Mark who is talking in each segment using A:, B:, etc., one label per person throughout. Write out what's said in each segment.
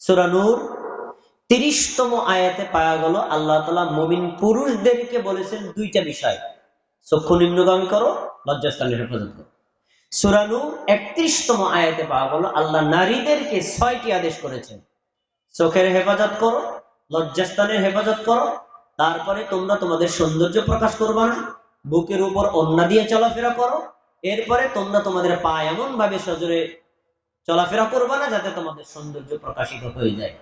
A: সূরা নূর 30তম আয়াতে পাওয়া গেল আল্লাহ তাআলা মুমিন পুরুষদেরকে বলেছেন দুইটা বিষয়, চক্ষু নিম্নগামী করো, লজ্জাস্থানের হেফাজত করো। সূরা নূর 31তম আয়াতে পাওয়া গেল আল্লাহ নারীদেরকে 6টি আদেশ করেছেন, চোখের হেফাজত করো, লজ্জাস্থানের হেফাজত করো, তারপরে তোমরা তোমাদের সৌন্দর্য প্রকাশ করবা না, বুকের উপর ওড়না দিয়ে চলাফেরা করো, এরপরে তোমরা তোমাদের পা এমন ভাবে সজোরে চলাফেরা করবা না যাতে তোমাদের সৌন্দর্য প্রকাশিত হয়ে যায়।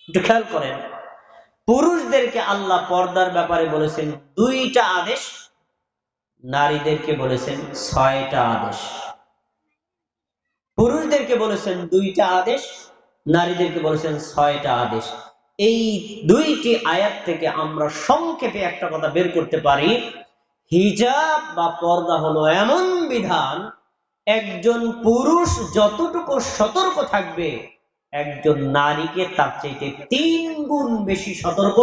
A: একটু খেয়াল করেন, পুরুষদেরকে আল্লাহ পর্দার ব্যাপারে বলেছেন 2টা আদেশ, নারীদেরকে বলেছেন 6টা আদেশ। পুরুষদেরকে বলেছেন 2টা আদেশ, নারীদেরকে বলেছেন 6টা আদেশ। এই 2টি আয়াত থেকে আমরা সংক্ষেপে একটা কথা বের করতে পারি, হিজাব বা পর্দা হলো এমন বিধান, একজন পুরুষ যতটুকু সতর্ক থাকবে একজন নারীকে তার চাইতে 3 গুণ বেশি সতর্ক।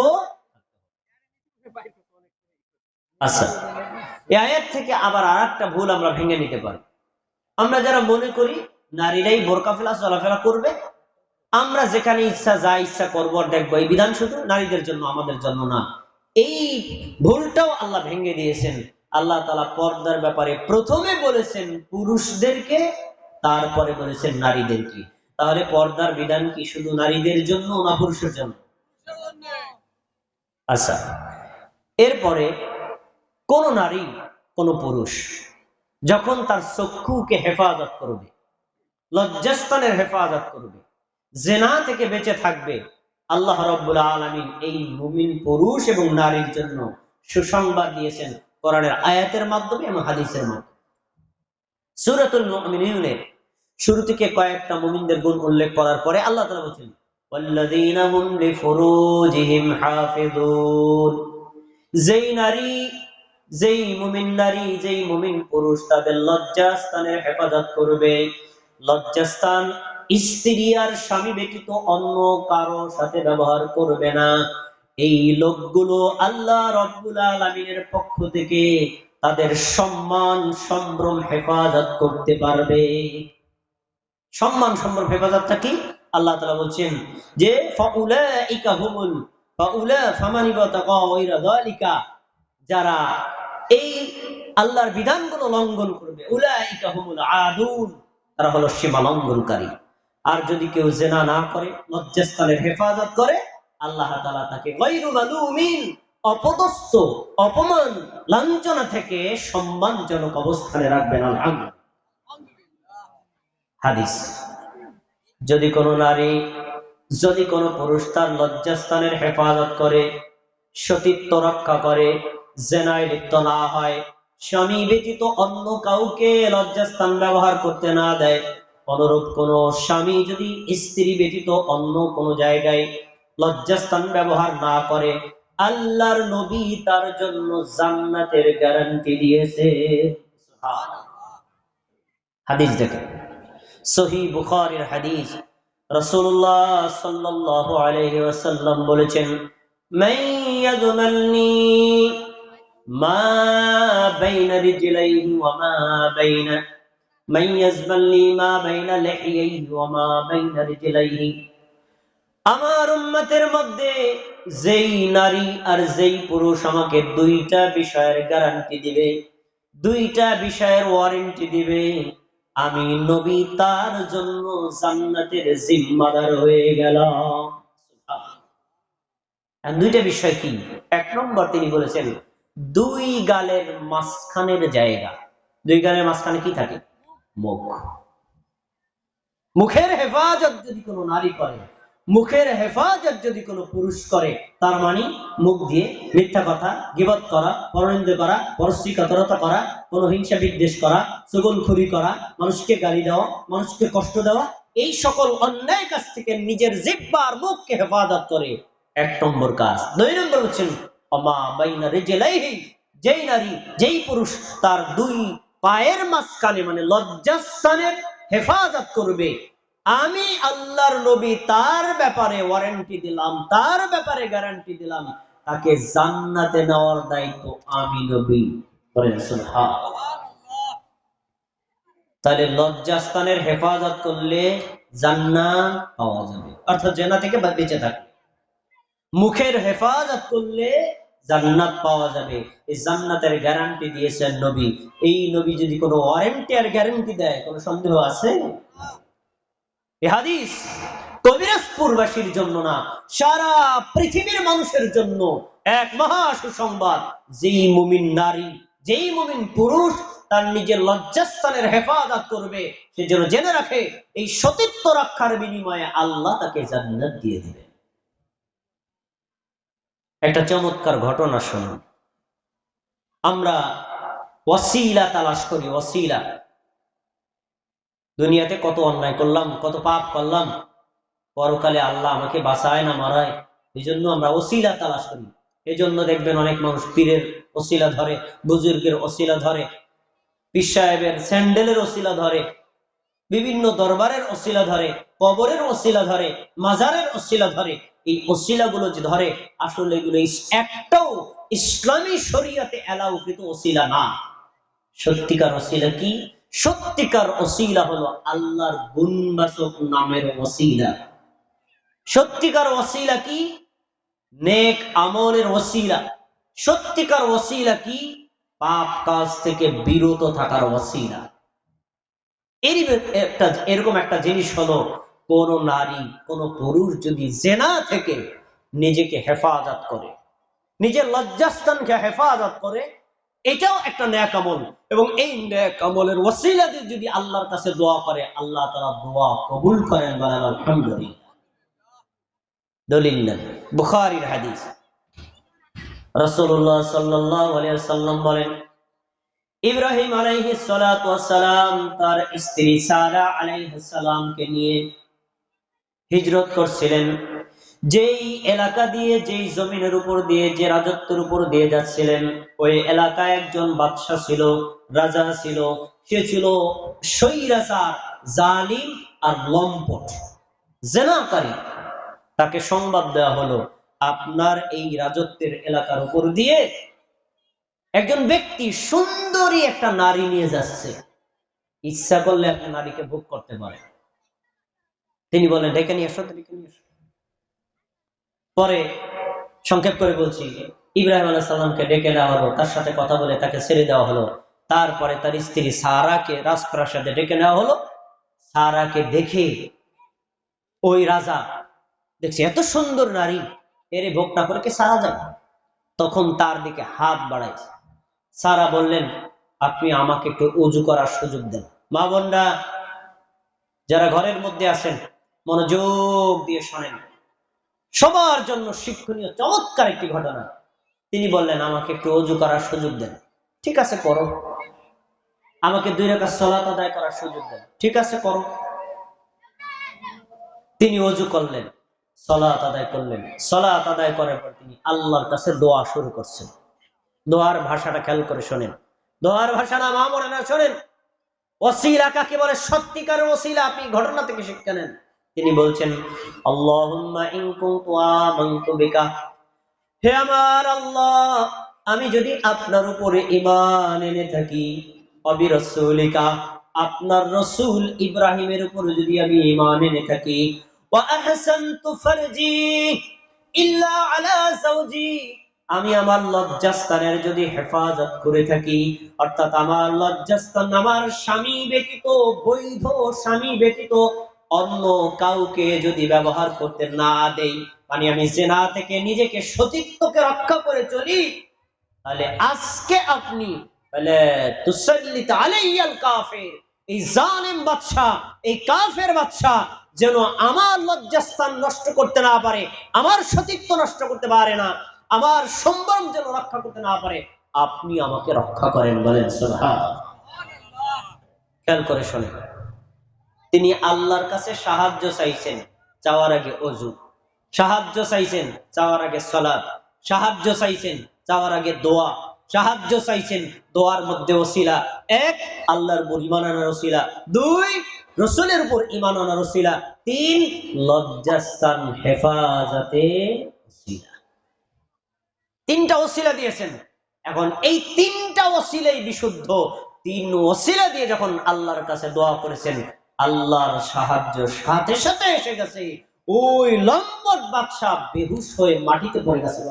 A: আচ্ছা, এই আয়াত থেকে আবার আরেকটা ভুল আমরা ভেঙে নিতে পারি। আমরা যারা মনে করি নারীরাই বোরকা ফেলা চলাফেরা করবে, আমরা যেখানে ইচ্ছা যা ইচ্ছা করবো আর দেখবো, এই বিধান শুধু নারীদের জন্য, আমাদের জন্য না। এই ভুলটাও আল্লাহ ভেঙে দিয়েছেন। আল্লাহ তাআলা পর্দার ব্যাপারে প্রথমে বলেছেন পুরুষদেরকে, তারপরে বলেছেন নারীদেরকে। তাহলে পর্দার বিধান কি শুধু নারীদের জন্য না পুরুষের জন্য? আচ্ছা, এরপরে কোন নারী কোন পুরুষ যখন তার চক্ষুকে হেফাজত করবে, লজ্জাস্থানের হেফাজত করবে, জিনা থেকে বেঁচে থাকবে, আল্লাহ রাব্বুল আলামিন এই মুমিন পুরুষ এবং নারীর জন্য সুসংবাদ দিয়েছেন কোরআনের আয়াতের মাধ্যমে এবং হাদিসের মাধ্যমে। সূরাতুল মুমিনুনের শুরু থেকে কয়েকটা মুমিনদের গুণ উল্লেখ করার পরে আল্লাহ তাআলা বলেছেন ওয়াল্লাযীনা হুম লিফুরুজিহিম হাফিজুন, যেই নারী, যেই মুমিন নারী, যেই মুমিন পুরুষ তাদের লজ্জাস্থানের হেফাজত করবে, লজ্জাস্থান স্ত্রী আর স্বামী ব্যতীত অন্য কারো সাথে ব্যবহার করবে না, এই লোকগুলো আল্লাহ রাব্বুল আলামিনের পক্ষ থেকে তাদের সম্মান সম্ভ্রম হেফাজত করতে পারবে। সম্মান সম্ভ্রম হেফাজতটা কি? আল্লাহ তাআলা বলছেন যে ফাউলাইকা হুমুল ফাউলা ফামানিবাতাকা ওয়াইরা যালিকা, যারা এই আল্লাহর বিধানগুলো লঙ্ঘন করবে, উলাইকা হুমুল আদুন, তারা হলো সীমা লঙ্ঘনকারী। আর যদি কেউ জিনা না করে, লজ্জাস্থানের হেফাজত করে, আল্লাহ তাআলা তাকে গায়রু মালুমিন, অপদস্থ, অপমান, লাঞ্ছনা থেকে সম্মানজনক অবস্থানে রাখবেন। আলহামদুলিল্লাহ। হাদিস, যদি কোনো নারী, যদি কোনো পুরুষ তার লজ্জাস্থানের হেফাজত করে, সতীত্ব রক্ষা করে, জিনায় লিপ্ত না হয়, স্বামী ব্যতীত অন্য কাউকে লজ্জাস্থান ব্যবহার করতে না দেয়, অনুরূপ কোন স্বামী যদি স্ত্রী ব্যতীত অন্য কোন জায়গায় লজ্জাস্থান ব্যবহার না করে, আল্লাহর নবী তার জন্য জান্নাতের গ্যারান্টি দিয়েছে। হাদিস দেখেন, সহিহ বুখারীর হাদিস, রাসূলুল্লাহ সাল্লাল্লাহু আলাইহি ওয়াসাল্লাম বলেছেন মান ইয়াজমালনি মা বাইনা রিজলাইহি ওয়া মা বাইনা মান ইয়াজমালনি মা বাইনা লিহিয়াইহি ওয়া মা বাইনা রিজলাইহি, আমার উম্মতের মধ্যে যেই নারী আর যেই পুরুষ আমাকে 2টা বিষয়ের গ্যারান্টি দিবে, 2টা বিষয়ের ওয়ারেন্টি দিবে, আমি নবী তার জন্য জান্নাতের জিম্মাদার হয়ে গেলাম। আর 2টা বিষয় কি? 1 নম্বর তিনি বলেছেন 2 গালের মাঝখানের জায়গা। 2 গালের মাঝখানে কি থাকে? মুখ। মুখের হেফাজত যদি কোনো নারী করে, মুখের হেফাজত যদি কোনো পুরুষ করে, তার মানে মুখ দিয়ে মিথ্যা কথা, গীবত করা, পরনিন্দা করা, পরশ্রীকাতরতা করা, কোনো হিংসা বিদ্বেষ করা, চুগলখড়ি করা, মানুষকে গালি দেওয়া, মানুষকে কষ্ট দেওয়া, এই সকল অন্যায় কাজ থেকে নিজের জিহ্বা আর মুখকে হেফাজত করে। 1 নম্বর কাজ। 2 নম্বর হচ্ছেন ওমা বাইনা রিজলাইহি, যেই নারী, যেই পুরুষ তার 2 পায়ের মাঝখানে মানে লজ্জাস্থানের হেফাজত করবে, আমি আল্লাহর নবী তার ব্যাপারে ওয়ারেন্টি দিলাম, তার ব্যাপারে গ্যারান্টি দিলাম, তাকে জান্নাতে নেওয়ার দায়িত্ব আমি নবী। বলেন সুবহানাল্লাহ। তাহলে লজ্জাস্থানের হেফাজত করলে জান্নাত পাওয়া যাবে, অর্থাৎ জেনা থেকে বেঁচে থাকবে। মুখের হেফাজত করলে জান্নাত পাওয়া যাবে। এই জান্নাতের গ্যারান্টি দিয়েছেন নবী। এই নবী যদি কোনো ওয়ারেন্টি আর গ্যারান্টি দেয়, কোনো সন্দেহ আছে? এই হাদিস কবিরাজপুরবাসীর জন্য না, সারা পৃথিবীর মানুষের জন্য এক মহা সুসংবাদ। যেই মুমিন নারী, যেই মুমিন পুরুষ তার নিজের লজ্জাস্থানের হেফাজত করবে, সে যেন জেনে রাখে এই সতীত্ব রক্ষার বিনিময়ে আল্লাহ তাকে জান্নাত দিয়ে দিবে। একটা চমৎকার ঘটনা শুনুন। আমরা ওয়াসিলা তালাশ করি, ওয়াসিলা। দুনিয়াতে কত অন্যায় করলাম, কত পাপ করলাম, পরকালে আল্লাহ আমাকে বাঁচায় না মারায়, এই জন্য আমরা ওসিলা তালাশ করি। এই জন্য দেখবেন অনেক মানুষ পীরের ওসিলা ধরে, বুজুর্গের ওসিলা ধরে, পীর সাহেবের স্যান্ডেলের ওসিলা ধরে, বিভিন্ন দরবারের ওসিলা ধরে, কবরের ওসিলা ধরে, মাজারের ওসিলা ধরে। এই ওসিলাগুলো যে ধরে, আসলে এগুলো একটাও ইসলামী শরীয়তে এলাউকৃত ওসিলা না। সত্যিকার ওসিলা কি? সত্যিকার ওসিলা হলো আল্লাহর গুণবাচক নামের ওসিলা। সত্যিকার ওসিলা কি? নেক আমলের ওসিলা। সত্যিকার ওসিলা কি? পাপ কাজ থেকে বিরত থাকার ওসিলা। এরকম একটা জিনিস হলো, কোন নারী, কোন পুরুষ যদি জেনা থেকে নিজেকে হেফাজত করে, নিজের লজ্জাস্থানকে হেফাজত করে, এটাও একটা নেক আমল। এবং এই নেক আমলের ওসিলা দিয়ে যদি আল্লাহর কাছে দোয়া করে, আল্লাহ তাআলা দোয়া কবুল করেন। বলেন আলহামদুলিল্লাহ। দলিল বুখারীর হাদিস, রাসূলুল্লাহ সাল্লাল্লাহু আলাইহি ওয়াসাল্লাম বলেন, ইব্রাহিম আলাইহিস সালাতু ওয়াস সালাম তার স্ত্রী সারা আলাইহিস সালামকে নিয়ে হিজরত করছিলেন। যেই এলাকা দিয়ে, যেই জমিনের উপর দিয়ে, যে রাজত্বের উপর দিয়ে যাচ্ছিলেন, ওই এলাকায় একজন বাদশা ছিল, রাজা ছিল। সে ছিল স্বৈরাচার, জালিম আর লম্পট, জেনাকারী। তাকে সংবাদ দেওয়া হলো, আপনার এই রাজত্বের এলাকার উপর দিয়ে একজন ব্যক্তি সুন্দরী একটা নারী নিয়ে যাচ্ছে, ইচ্ছা করলে একটা নারীকে ভোগ করতে পারে। তিনি বলেন, ডেকে নিয়ে এসো, ডেকে নিয়ে এসো। পরে সংক্ষেপ করে বলছি, ইব্রাহিম আলাইহিস সালামকে ডেকে নেওয়া হলো, তার সাথে কথা বলে তাকে ছেড়ে দেওয়া হলো। তারপরে তার স্ত্রী সারাকে রাজপ্রাসাদে ডেকে নেওয়া হলো। সারাকে দেখে ওই রাজা দেখছে এত সুন্দর নারী, এরে ভোগ না করে কি সারা যাবে? তখন তার দিকে হাত বাড়াইছে। সারা বললেন, আপনি আমাকে একটু উজু করার সুযোগ দেন। মা বোনরা যারা ঘরের মধ্যে আছেন, মনোযোগ দিয়ে শোনেন, সবার জন্য শিক্ষণীয় চমৎকার একটি ঘটনা। তিনি বললেন, আমাকে একটু ওযু করার সুযোগ দেন। ঠিক আছে, করো। আমাকে 2 রাকাত সালাত আদায় করার সুযোগ দেন। ঠিক আছে, করো। তিনি ওযু করলেন, সালাত আদায় করলেন। সালাত আদায় করার পর তিনি আল্লাহর কাছে দোয়া শুরু করছেন। দোয়ার ভাষাটা খেয়াল করে শোনেন। দোয়ার ভাষাটা মা বোনেরা শোনেন। ওসিলা কাকে বলে? সত্যিকার ওসিলা। আপনি ঘটনা থেকে শিক্ষা নেন। তিনি বলছেন, আল্লাহুম্মা ইন কুনতু আমানতু বিকা, হে আমার আল্লাহ, আমি যদি আপনার উপরে ঈমান এনে থাকি, ওয়া রাসূলিকা, আপনার রাসূল ইব্রাহিমের উপরে যদি আমি ঈমান এনে থাকি, ওয়া আহসানতু ফারজি ইল্লা আলা যাওজি, আমি আমার লজ্জাস্থানের যদি হেফাজত করে থাকি, অর্থাৎ আমার লজ্জাস্থান আমার স্বামী ব্যতীত, বৈধ স্বামী ব্যতীত অন্য কাউকে যদি ব্যবহার করতে না দেই, মানে আমি জিনা থেকে নিজেকে, সতীত্বকে রক্ষা করে চলি, তাহলে আজকে আপনি বলে তুসাল্লিত আলাইয়াল কাফির, এই জালিম বাদশা, এই কাফের বাদশা যেন আমার লজ্জাস্থান নষ্ট করতে না পারে, আমার সতীত্ব নষ্ট করতে পারে না, আমার সম্ভ্রম যেন রক্ষা করতে না পারে, আপনি আমাকে রক্ষা করেন। বলেন সুবহানাল্লাহ। খেয়াল করে শোনেন, তিনি আল্লাহর কাছে সাহায্য চাইছেন, চাওয়ার আগে ওযু, সাহায্য চাইছেন চাওয়ার আগে সালাত, সাহায্য চাইছেন চাওয়ার আগে দোয়া, সাহায্য চাইছেন দোয়ার মধ্যে ওসিলা। 1, আল্লাহর উপর ঈমান আনার ওসিলা। 2, রাসূলের উপর ঈমান আনার ওসিলা। 3, লজ্জাস্থান হেফাজতে ওসিলা। 3টা ওসিলা দিয়েছেন। এখন এই 3টা ওসিলাই বিশুদ্ধ। 3 ওসিলা দিয়ে যখন আল্লাহর কাছে দোয়া করেছেন, আল্লাহর সাহায্য সাথে সাথে এসে গেছে। ওই লম্পট বাদশা বেহুশ হয়ে মাটিতে পড়ে গেছে।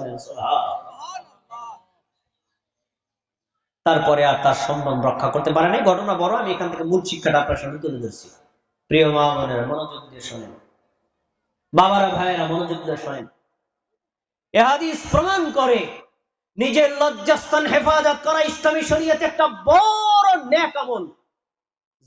A: তারপরে আর তার সম্মান রক্ষা করতে পারে নাই। ঘটনা বড়, আমি এখান থেকে মূল শিক্ষাটা আপনার সামনে তুলে ধরছি। প্রিয় মা বোনেরা মনোযোগ দিয়ে শোনেন, বাবারা ভাইয়েরা মনোযোগ দিয়ে শোনেন। এ হাদিস প্রমাণ করে নিজের লজ্জাস্থান হেফাজত করা ইসলামী শরীয়তে একটা বড় নেক আমল।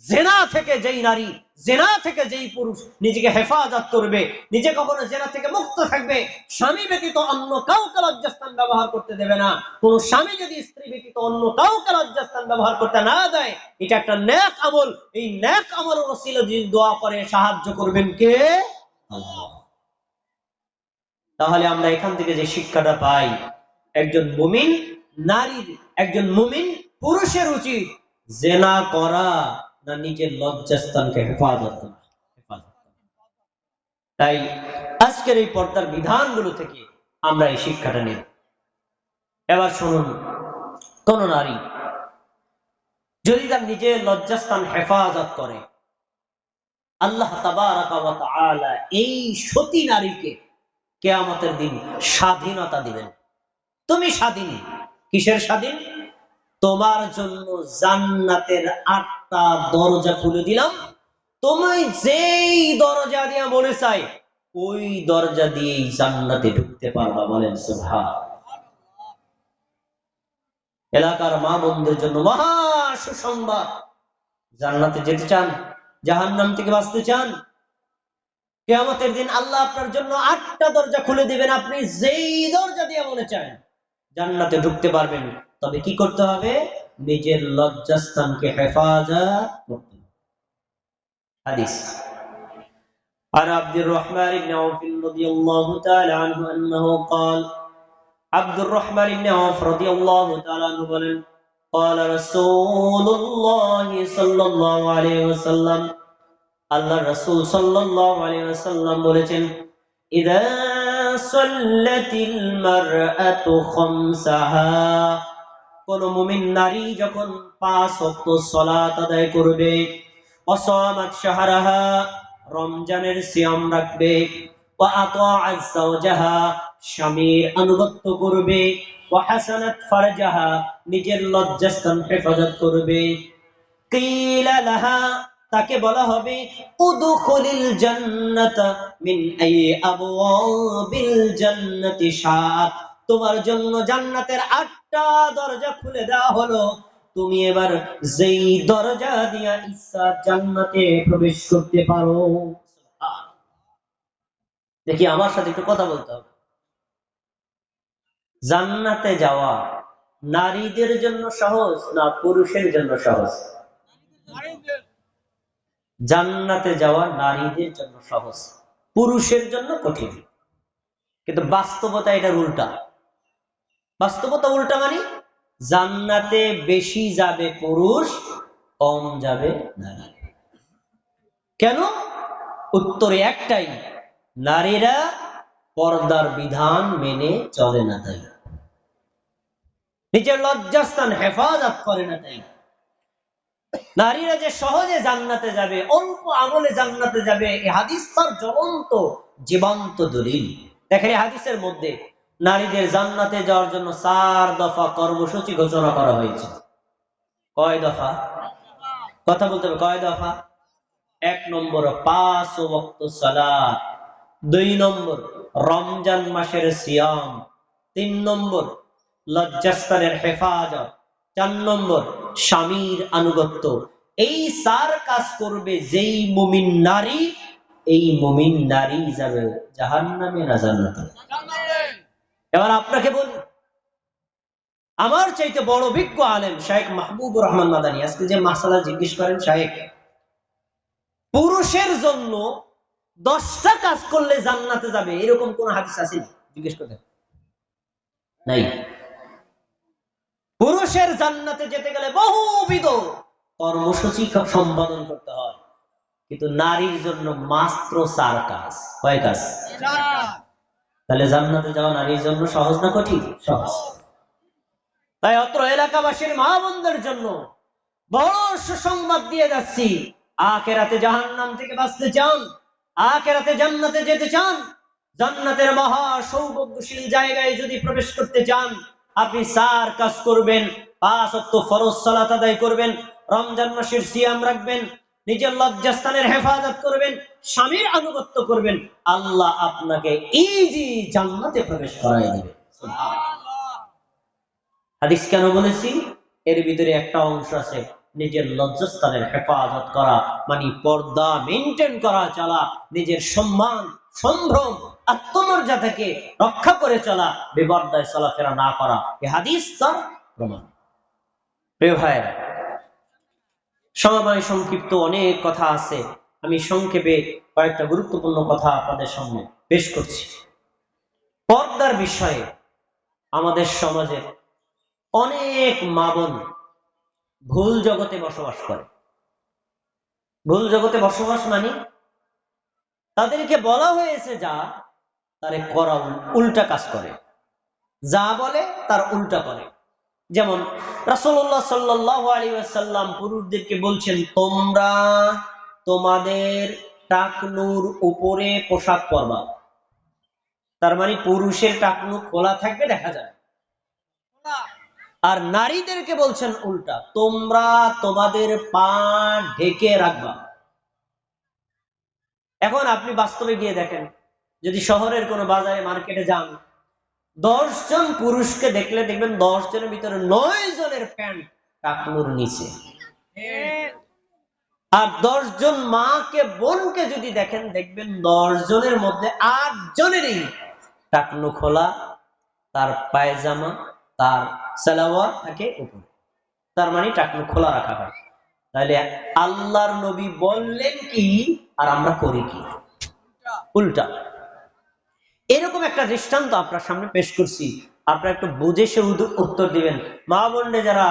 A: জেনা থেকে যেই নারী, জেনা থেকে যেই পুরুষ নিজেকে হেফাজত করবে, নিজে কখনো জেনা থেকে মুক্ত থাকবে, স্বামী ব্যতীত অন্য কাউকে লজ্জাস্থান ব্যবহার করতে দেবে না। কোন স্বামী যদি স্ত্রী ব্যতীত অন্য কাউকে লজ্জাস্থান ব্যবহার করতে না দেয়, এটা একটা নেক আমল। এই নেক আমলের ওসিলা যদি দোয়া করে, সাহায্য করবেন কে? আল্লাহ। তাহলে আমরা এখান থেকে যে শিক্ষাটা পাই, একজন মুমিন নারীর, একজন মুমিন পুরুষের উচিত জেনা করা না নিজের লজ্জাস্থানকে হেফাজত করা। তাই আজকের এই পর্দার বিধানগুলো থেকে আমরা এই শিক্ষাটা নিই। এবার শুনুন, কোন নারী যদি তার নিজের লজ্জাস্থান হেফাজত করে, আল্লাহ তাবারাকা ওয়া তাআলা এই সতী নারীকে কিয়ামতের দিন স্বাধীনতা দিবেন। তুমি স্বাধীন। কিসের স্বাধীন? তোমার জন্য জান্নাতের 8টা দরজা খুলে দিলাম, তুমি যেই দরজা দিয়ে মনে চাই ওই দরজা দিয়েই জান্নাতে ঢুকতে পারবা। বলেন সুবহানাল্লাহ। এলাকার মা বোনদের জন্য মহা সুসংবাদ। জান্নাতে যেতে চান, জাহান্নাম থেকে বাঁচতে চান, কিয়ামতের দিন আল্লাহ আপনার জন্য 8টা দরজা খুলে দিবেন। আপনি যেই দরজা দিয়ে মনে চান জান্নাতে ঢুকতে পারবেন। তবে কি করতে হবে? নিজের লজ্জাস্থানকে হেফাজত করতে হবে। হাদিস عن عبد الرحمن بن عوف رضي الله تعالى عنه أنه قال عبد الرحمن بن عوف رضي الله تعالى عنه বলেন قال رسول الله صلى الله عليه وسلم আল্লাহ রাসূল সাল্লাল্লাহু আলাইহি ওয়াসাল্লাম বলেছেন ইযা সাল্লাতিল মারআতু খামসাহা, কোন মুমিন নারী যখন 5 ওয়াক্ত সালাত আদায় করবে, ওয়াসামাত শাহরাহা, রমজানের সিয়াম রাখবে, ওয়া আতাআত যাওজাহা, স্বামীর আনুগত্য করবে, ওয়া হাসানাত ফারজাহা, নিজের লজ্জাস্থান হেফাজত করবে, কিলা লাহা, তাকে বলা হবে উদখুলিল জান্নাতা মিন আই আবওয়াবিল জান্নাতি শাআত, তোমার জন্য জান্নাতের 8টা দরজা খুলে দেওয়া হলো, তুমি এবার যেই দরজা দিয়া ইচ্ছা জান্নাতে প্রবেশ করতে পারো। দেখি আমার সাথে একটু কথা বলতে হবে। জান্নাতে যাওয়া নারীদের জন্য সহজ না পুরুষের জন্য সহজ? জান্নাতে যাওয়া নারীদের জন্য সহজ, পুরুষের জন্য কঠিন। কিন্তু বাস্তবতা এটার উল্টা। বাস্তবতা উল্টা মানে জান্নাতে বেশি যাবে পুরুষ, কম যাবে নারী। কেন? উত্তরে একটাই, নারীরা পর্দার বিধান মেনে চলে না, তাই নিজের লজ্জাস্থান হেফাজত করে না। তাই নারীরা যে সহজে জান্নাতে যাবে, অল্প আমলে জান্নাতে যাবে, এই হাদিস তার জ্বলন্ত জীবন্ত দলিল। দেখেন এই হাদিসের মধ্যে নারীদের জান্নাতে যাওয়ার জন্য 4 দফা কর্মসূচি ঘোষণা করা হয়েছে। কয় দফা? কথা বলতে হবে, কয় দফা? 1 নম্বর 5 ওয়াক্ত সালাত, 2 নম্বর রমজান মাসের সিয়াম, 3 নম্বর লজ্জাস্থানের হেফাজত, 4 নম্বর স্বামীর আনুগত্য। এই 4 কাজ করবে যেই মুমিন নারী, এই মুমিন নারী যাবে জাহান্নামে না জান্নাতে? এবার আপনাকে বলি, আমার চাইতে বড় বিজ্ঞ আলেম শাইখ মাহবুবুর রহমান মাদানী আজকে যে মাসালা জিজ্ঞেস করেন, শাইখ পুরুষের জন্য 10টা কাজ করলে জান্নাতে যাবে এরকম কোন হাদিস আছে? জিজ্ঞেস করতে নাই। পুরুষের জান্নাতে যেতে গেলে বহুবিধ কর্মসূচি সম্পাদন করতে হয়, কিন্তু নারীর জন্য মাত্র 4 কাজ। কয় কাজ? তাহলে জান্নাতে যাওয়া নারীর জন্য সহজ না কঠিন? সহজ। তাই অত্র এলাকাবাসীর মা বোনদের জন্য বড় সুসংবাদ দিয়ে যাচ্ছি, আখিরাতে জাহান্নাম থেকে বাঁচতে চান, আখিরাতে জান্নাতে যেতে চান, জান্নাতের মহা সৌভাগ্যশীল জায়গায় যদি প্রবেশ করতে চান, আপনি 4 কাজ করবেন। 5 ওয়াক্ত ফরজ সালাত আদায় করবেন, রমজান মাসের সিয়াম রাখবেন, নিজের লজ্জাস্থানের হেফাজত করবেন, স্বামীর আনুগত্য করবেন, আল্লাহ আপনাকে ইজি জান্নাতে প্রবেশ করায় দিবেন। সুবহানাল্লাহ। হাদিস কেন বলেছি? এর ভিতরে একটা অংশ আছে নিজের লজ্জাস্থানের হেফাজত করা, মানে পর্দা মেনটেন করা, চলা, নিজের সম্মান, সম্ভ্রম, আত্মমর্যাদাকে রক্ষা করে চলা, বেপরদায় চলাফেরা না করা। এই হাদিস তার প্রমাণ। প্রিয় ভাইরা, সময় সংক্ষিপ্ত, অনেক কথা আছে, আমি সংক্ষেপে কয়েকটা গুরুত্বপূর্ণ কথা আপনাদের সামনে পেশ করছি। পর্দার বিষয়ে আমাদের সমাজে অনেক মা বোন ভুল জগতে বসবাস করে। ভুল জগতে বসবাস মানে তাদেরকে বলা হয়েছে যা, তারে করা উল্টা কাজ করে, যা বলে তার উল্টা করে। যেমন রাসূলুল্লাহ সাল্লাল্লাহু আলাইহি ওয়াসাল্লাম পুরুষদেরকে বলছেন, তোমরা তোমাদের টাকনুর উপরে পোশাক পরবা। তার মানে পুরুষের টাকনু খোলা থাকবে, দেখা যায়। আর নারীদেরকে বলছেন উল্টা, তোমরা তোমাদের পা ঢেকে রাখবা। এখন আপনি বাস্তবে গিয়ে দেখেন, যদি শহরের কোনো বাজারে মার্কেটে যান, 10 জন পুরুষকে দেখলে দেখবেন 10 জনের ভিতরে 9 জনের প্যান্ট টাকনুর নিচে। আর 10 জন মাকে বোনকে যদি দেখেন, দেখবেন 10 জনের মধ্যে 8 জনেরই টাকনু খোলা, তার পায়জামা, তার সালোয়ার থাকে উপরে। তার মানে টাকনু খোলা রাখা হয়। তাহলে আল্লাহর নবী বললেন কি আর আমরা করি কি? উল্টা। এরকম একটা দৃষ্টান্ত আপনার সামনে পেশ করছি, আপনারা একটু বুঝে সে উত্তর দিবেন। মা বোনরা যারা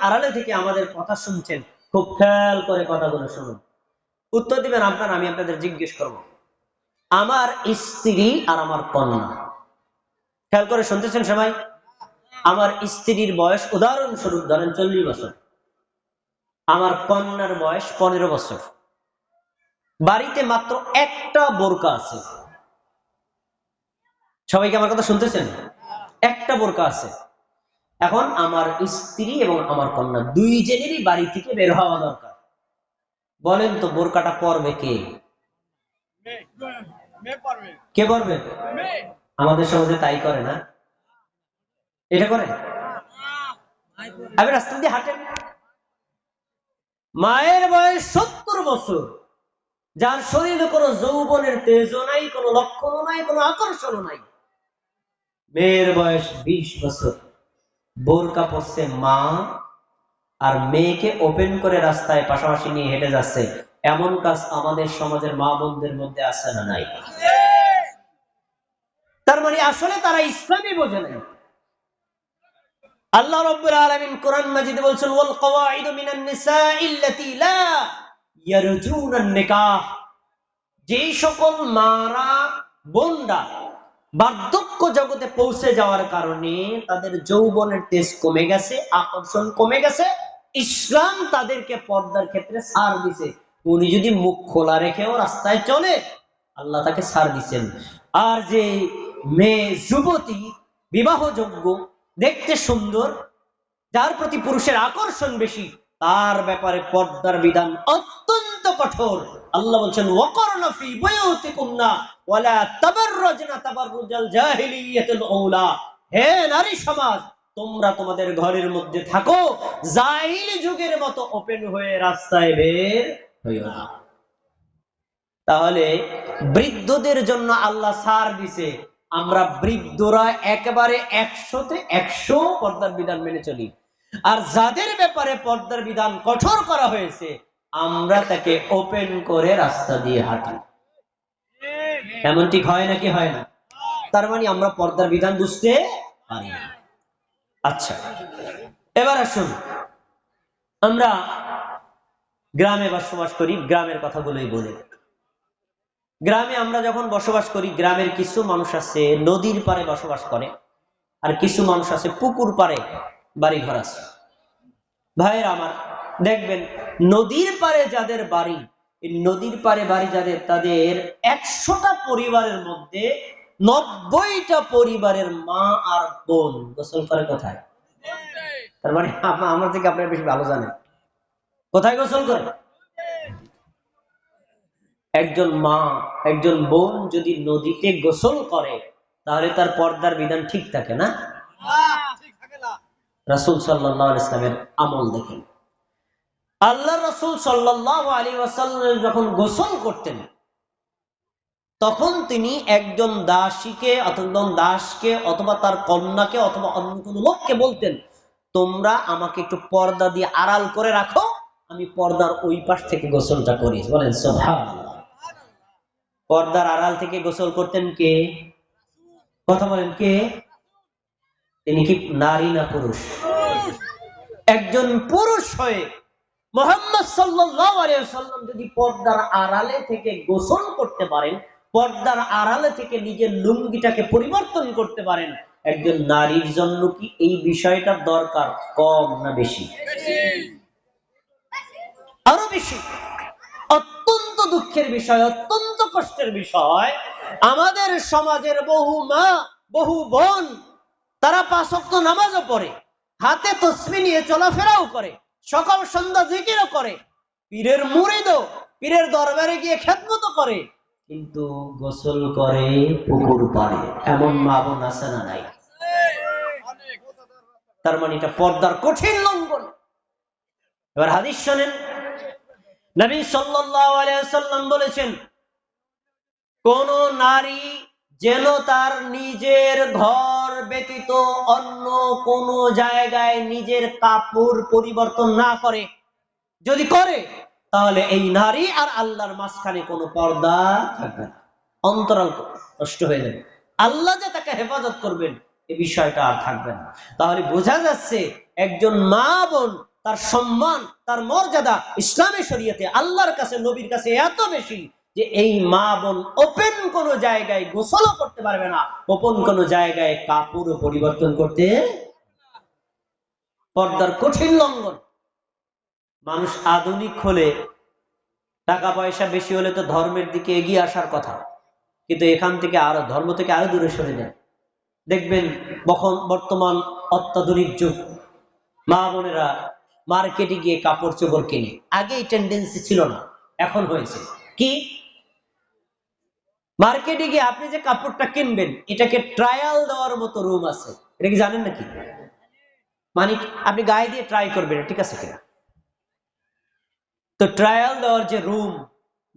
A: আড়ালে থেকে আমাদের কথা শুনছেন, খুব খেয়াল করে কথাগুলো শুনুন, উত্তর দিবেন আপনারা। আমি আপনাদের জিজ্ঞেস করব, আমার স্ত্রী আর আমার কন্যা, খেয়াল করে শুনতেছেন সবাই? আমার স্ত্রীর বয়স উদাহরণস্বরূপ ধরেন 40 বছর, আমার কন্যার বয়স 15 বছর। বাড়িতে মাত্র একটা বোরকা আছে। সবাইকে আমার কথা শুনতেছেন? একটা বোরকা আছে। এখন আমার স্ত্রী এবং আমার কন্যা দুইজনেরই বাড়ি থেকে বের হওয়া দরকার। বলেন তো বোরকাটা পরবে কে? কে পরবে? আমাদের সমাজে তাই করে না? এটা করে? আমি রাস্তা দিয়ে হাঁটেন, মায়ের বয়স 70 বছর, যার শরীরে কোনো যৌবনের তেজও নাই, কোনো লক্ষণও নাই, কোনো আকর্ষণও নাই, মেয়ের বয়স 20 বছর, বোরকা পরছে মা, আর মেয়েকে ওপেন করে রাস্তায় পাশাপাশি নিয়ে হেঁটে যাচ্ছে। এমন কাজ আমাদের সমাজের মা বোনদের মধ্যে আছে না নাই? তার মানে আসলে তারা ইসলামই বোঝে নাই। আল্লাহ রাব্বুল আলামিন কোরআন মাজিদে বলছেন, ওয়াল কওয়াইদু মিনান নিসাইল্লাতী লা ইয়ারজুনান নিকাহ, যেই সকল মারা বোনরা বার্ধক্য জগতে পৌঁছে যাওয়ার কারণে তাদের যৌবনের তেজ কমে গেছে, আকর্ষণ কমে গেছে, ইসলাম তাদেরকে পর্দার ক্ষেত্রে ছাড় দিছে। উনি যদি মুখ খোলা রেখেও রাস্তায় চলে, আল্লাহ তাকে ছাড় দিচ্ছেন। আর যে মেয়ে যুবতী বিবাহযোগ্য, দেখতে সুন্দর, যার প্রতি পুরুষের আকর্ষণ বেশি, তার ব্যাপারে পর্দার বিধান অত্যন্ত কঠোর। আল্লাহ বলছেন, ওয়াকরনা ফি বুয়ুতিকুন্না ওয়ালা তাবাররাজনা তাবাররুজাল জাহিলিয়াতিল আউলা, হে নারী সমাজ, তোমরা তোমাদের ঘরের মধ্যে থাকো, জাহিলি যুগের মতো ওপেন হয়ে রাস্তায় বের হইও না। তাহলে বৃদ্ধদের জন্য আল্লাহ ছাড় দিছে, আমরা বৃদ্ধরা একেবারে 100-তে 100 পর্দার বিধান মেনে চলি। আর যাদের ব্যাপারে পর্দার বিধান কঠোর করা হয়েছে, আমরা তাকে ওপেন করে রাস্তা দিয়ে হাঁটি। এমন ঠিক হয় নাকি হয় না? তার মানে আমরা পর্দার বিধান বুঝতে পারি না। আচ্ছা, এবার আসুন, আমরা গ্রামে বসবাস করি, গ্রামের কথাগুলোই বলি। গ্রামে আমরা যখন বসবাস করি, গ্রামের কিছু মানুষ আছে নদীর পাড়ে বসবাস করে, আর কিছু মানুষ আছে পুকুর পাড়ে বাড়ি ঘর আছে। ভাইয়ের আমার, দেখবেন নদীর পারে যাদের বাড়ি, এই নদীর পারে বাড়ি যাদের, তাদের 100টা পরিবারের মধ্যে 90টা পরিবারের মা আর বোন গোসল করে কোথায়? তার মানে আমার থেকে আপনারা বেশি ভালো জানেন কোথায় গোসল করে। একজন মা, একজন বোন যদি নদীতে গোসল করে তাহলে তার পর্দার বিধান ঠিক থাকে না? রাসূল সাল্লাল্লাহু আলাইহি ওয়াসাল্লামের আমল দেখেন। আল্লাহ রাসূল সাল্লাল্লাহু আলাইহি ওয়াসাল্লাম যখন গোসল করতেন তখন তিনি একজন দাসকে অথবা তার কন্যাকে অথবা অন্য কোনো লোককে বলতেন, তোমরা আমাকে একটু পর্দা দিয়ে আড়াল করে রাখো, আমি পর্দার ওই পাশ থেকে গোসলটা করি। বলেন সুবহানাল্লাহ। পর্দার আড়াল থেকে গোসল করতেন কে? কথা বলেন কে? তিনি কি নারী না পুরুষ? একজন পুরুষ হয়ে মুহাম্মদ সাল্লাল্লাহু আলাইহি ওয়াসাল্লাম যদি পর্দার আড়ালে থেকে গোসল করতে পারেন, পর্দার আড়ালে থেকে নিজের লুঙ্গিটাকে পরিবর্তন করতে পারেন, একজন নারীর জন্য কি এই বিষয়টা দরকার কম না বেশি? আরো বেশি। অত্যন্ত দুঃখের বিষয়, অত্যন্ত কষ্টের বিষয়, আমাদের সমাজের বহু মা, বহু বোন, তারা 5 ওয়াক্ত নামাজও পড়ে, হাতে তাসবিহ নিয়ে চলাফেরাও করে, সকাল সন্ধ্যা জিকিরও করে, পীরের মুরিদও, পীরের দরবারে গিয়ে খেদমতও করে, কিন্তু গোসল করে পুকুর পাড়ে। এমন মা বোন আছে না নাই? তার মানে এটা পর্দার কঠিন লঙ্ঘন। এবার হাদিস শোনেন, নবী সাল্লাল্লাহু আলাইহি ওয়াসাল্লাম বলেছেন, কোন নারী যেন তার নিজের ঘর ব্যতীত অন্য কোন জায়গায় নিজের কাপড় পরিবর্তন না করে। যদি করে তাহলে এই নারী আর আল্লাহর মাঝখানে কোনো পর্দা থাকবে না, অন্তরাল নষ্ট হয়ে যাবে, আল্লাহ যে তাকে হেফাজত করবেন এই বিষয়টা আর থাকবে না। তাহলে বোঝা যাচ্ছে একজন মা বোন, তার সম্মান, তার মর্যাদা ইসলামী শরীয়তে আল্লাহর কাছে, নবীর কাছে এত বেশি যে এই মা বোন ওপেন কোন জায়গায় গোসলও করতে পারবে না, ওপেন কোন জায়গায় কাপড়ও পরিবর্তন করতে। পর্দার কঠিন লঙ্ঘন। মানুষ আধুনিক হলে, টাকা পয়সা বেশি হলে তো ধর্মের দিকে এগিয়ে আসার কথা, কিন্তু এখান থেকে আরো ধর্ম থেকে আরো দূরে সরে যায়। দেখবেন বর্তমান অত্যাধুনিক যুগ, মা বোনেরা মার্কেটে গিয়ে কাপড় চোপড় কিনে। আগে এই টেন্ডেন্সি ছিল না, এখন হয়েছে কি, মার্কেটে গিয়ে আপনি যে কাপড়টা কিনবেন এটাকে ট্রায়াল দেওয়ার মতো রুম আছে। এটা কি জানেন নাকি? মানে আপনি গায়ে দিয়ে ট্রাই করবেন ঠিক আছে কিনা। তো ট্রায়াল দেওয়ার যে রুম,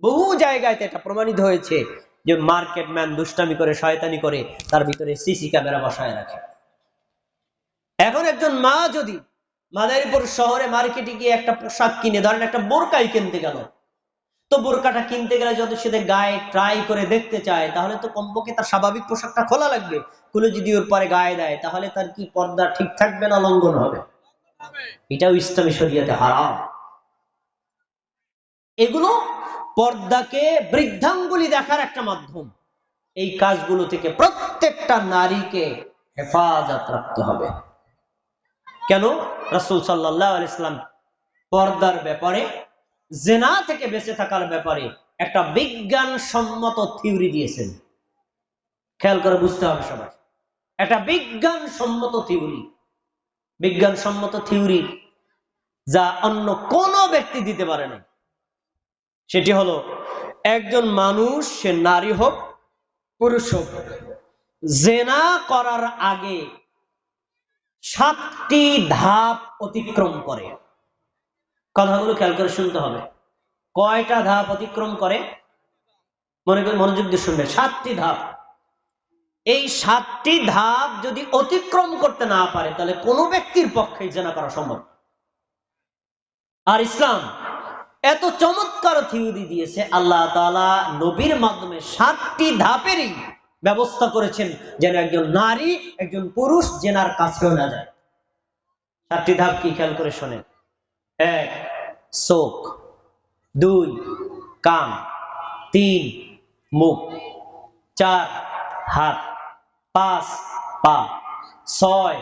A: বহু জায়গায় এটা প্রমাণিত হয়েছে যে মার্কেট ম্যান দুষ্টামি করে, শয়তানি করে, তার ভিতরে সিসি ক্যামেরা বসায় রাখে। এখন একজন মা যদি মাদারীপুর শহরে মার্কেটে গিয়ে একটা পোশাক কিনে, ধরেন একটা বোরকাই কিনতে গেল, তো বোরকাটা কিনতে গেলে যদি সে গায়ে ট্রাই করে দেখতে চায় তাহলে তো কমপক্ষে তার স্বাভাবিক পোশাকটা খোলা লাগবে। খুলে যদি ওর পরে গায়ে দেয় তাহলে তার কি পর্দা ঠিক থাকবে না লঙ্ঘন হবে? এটাও ইসলামী শরীয়তে হারাম। এগুলো পর্দাকে বৃদ্ধাঙ্গুলি দেখার একটা মাধ্যম। এই কাজগুলো থেকে প্রত্যেকটা নারীকে হেফাজত রাখতে হবে। কেন? রাসূল সাল্লাল্লাহু আলাইহি ওয়াসাল্লাম পর্দার ব্যাপারে, জিনা থেকে বেঁচে থাকার ব্যাপারে একটা বিজ্ঞানসম্মত থিওরি দিয়েছেন। খেয়াল করে বুঝতে হবে সবাই, একটা বিজ্ঞানসম্মত থিওরি যা অন্য কোন ব্যক্তি দিতে পারে না। সেটি হলো, একজন মানুষ, সে নারী হোক পুরুষ হোক, জিনা করার আগে 7টি ধাপ অতিক্রম করে। কথাগুলো খেয়াল করে শুনতে হবে। কয়টা ধাপ অতিক্রম করে? মনোযোগ দিয়ে শুনবে। 7টি ধাপ। এই 7টি ধাপ যদি অতিক্রম করতে না পারে তাহলে কোনো ব্যক্তির পক্ষে জিনা করা সম্ভব। আর ইসলাম এত চমৎকার থিওরি দিয়েছে, আল্লাহ তাআলা নবীর মাধ্যমে 7টি ধাপেরই ব্যবস্থা করেছেন যেন একজন নারী, একজন পুরুষ জিনার কাছেও না যায়। 7টি ধাপ কি? খেয়াল করে শোনেন। 1 চোখ, 2 কান, 3 মুখ, 4 হাত, 5 পা, 6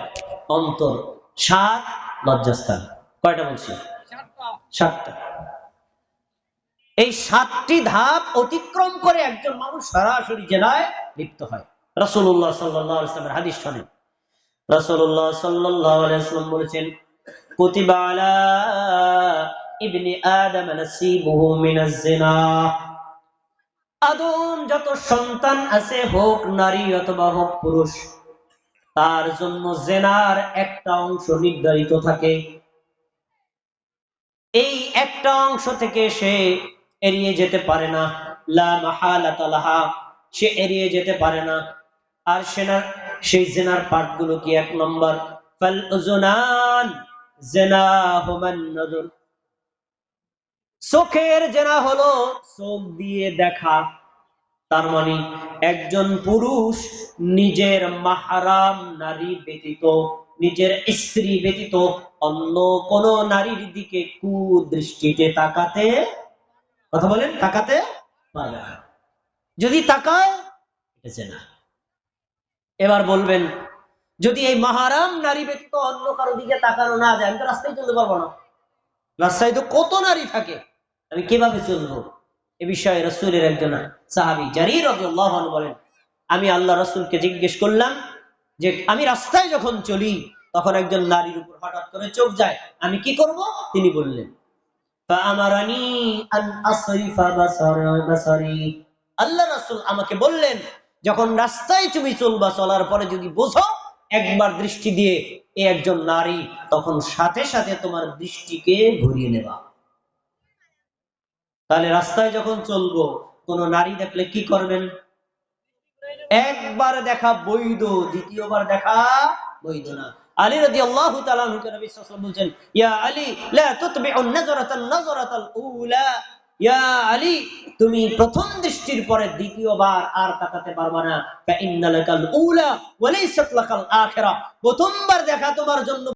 A: অন্তর, 7 লজ্জাস্থান। কয়টা বলছি? 7টা। এই 7টি ধাপ অতিক্রম করে একজন মানুষ সরাসরি জেনায় লিপ্ত হয়। রাসূলুল্লাহ সাল্লাল্লাহু আলাইহি ওয়াসাল্লামের হাদিস শোনেন। রাসূলুল্লাহ সাল্লাল্লাহু আলাইহি ওয়াসাল্লাম বলেছেন, কুতিবা আলা ইবনি আদম নাসিবুহু মিনাজ জিনা। আদম যত সন্তান আছে, হোক নারী অথবা হোক পুরুষ, তার জন্য জিনার একটা অংশ নির্ধারিত থাকে। এই একটা অংশ থেকে সে এড়িয়ে যেতে পারে না, লা মাহালাতা লাহা, সে এড়িয়ে যেতে পারে না। আর সেই জিনার পার্টগুলো কি? 1 নম্বর, ফাল উযুনান জিনাহুমান নজর, চোখের জিনা হলো চোখ দিয়ে দেখা। তার মানে একজন পুরুষ নিজের মাহরাম নারী ব্যতীত, নিজের স্ত্রী ব্যতীত অন্য কোন নারীর দিকে কুদৃষ্টিতে তাকাতে, কথা বলেন, তাকাতে পারে না। যদি তাকায়, এটা জিনা। এবার বলবেন, যদি এই মাহরাম নারী ব্যতীত অন্য কারো দিকে তাকানো না যায়, আমি তো রাস্তায় চলতে পারবো না। রাস্তায় তো কত নারী থাকে, আমি কিভাবে চলবো? এ বিষয়ে রাসূলের একজন সাহাবী জারীর রাদিয়াল্লাহু আনহু বলেন, আমি আল্লাহ রাসূলকে জিজ্ঞেস করলাম যে আমি রাস্তায় যখন চলি তখন একজন নারীর উপর হঠাৎ করে চোখ যায়, আমি কি করব? তিনি বললেন, ফাআমারানি আন আসরিফা বাসারি, আল্লাহ রাসূল আমাকে বললেন, যখন রাস্তায় তুমি চলবা, চলার পরে যদি বোঝো একবার দৃষ্টি দিয়ে এ একজন নারী, তখন সাথে সাথে তোমার দৃষ্টিকে ঘুরিয়ে নেবা। তাহলে রাস্তায় যখন চলবো, কোন নারী দেখলে কি করবেন? একবার দেখা বৈধ, দ্বিতীয়বার দেখা বৈধ না। আলী রাদিয়াল্লাহু তাআলা আনহু নবী সাল্লাল্লাহু আলাইহি ওয়াসাল্লাম বলেন, ইয়া আলী লা তুতবিউন নাযরাতান নাযরাতাল উলা, ইয়া আলী তুমি প্রথম দৃষ্টির পরে দ্বিতীয়বার আর তাকাতে পারবে না। ফা ইন্নালাকাল উলা ওয়া লাইসাত লাকাল আখিরা, প্রথমবার দেখা তোমার জন্য